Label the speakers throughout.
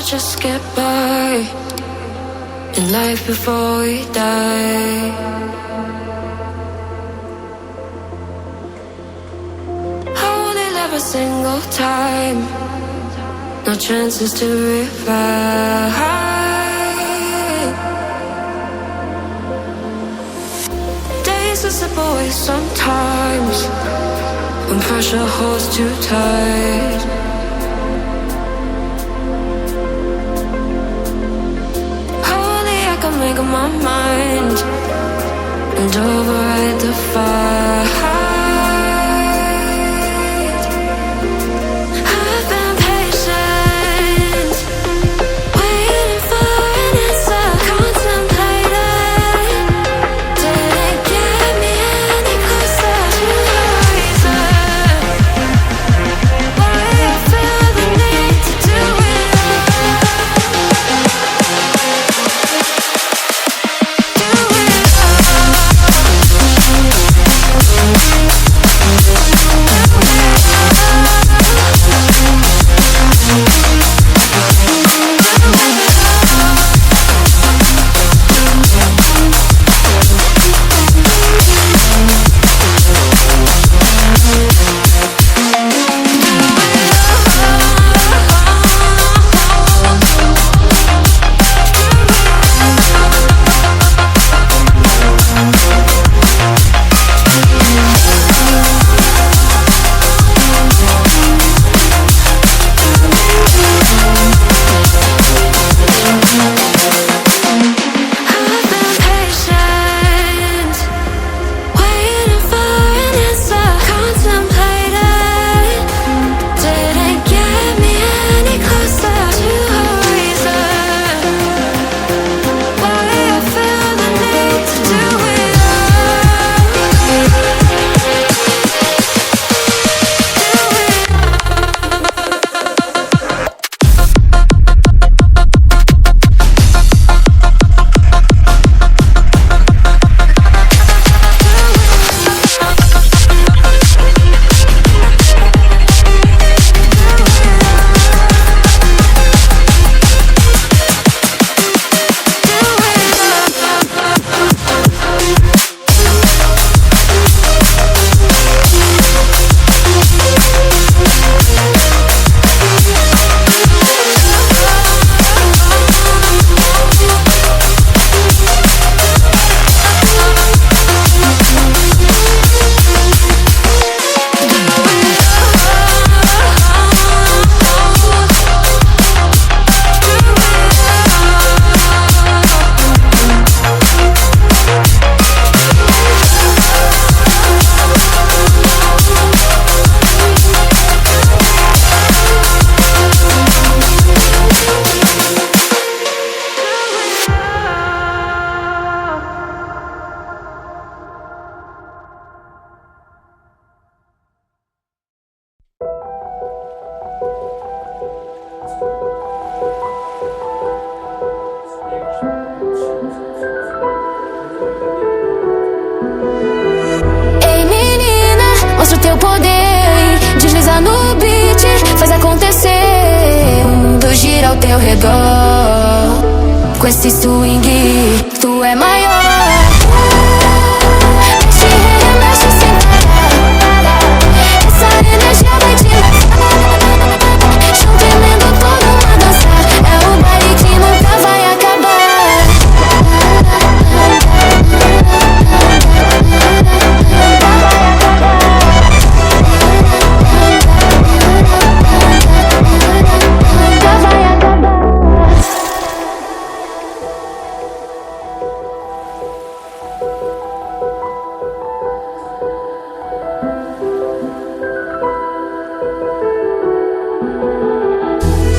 Speaker 1: just get by in life before we die. I only live a single time, no chances to revive. Days are slip away sometimes when pressure holds too tight. Make up my mind and override the fight. I've been patient, waiting for an answer, contemplating. Didn't get me any closer to the reason why I feel the need to do it all.
Speaker 2: Mostra o teu poder, desliza no beat, faz acontecer. O mundo gira ao teu redor, com esse swing, tu é maior. Mexe, remexe sem parar, essa energia vai te levar. Junto emendo todo mundo a dançar, é o baile que nunca vai acabar.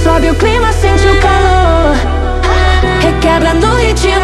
Speaker 3: Sobe o clima, sente o calor, requebra no ritmo.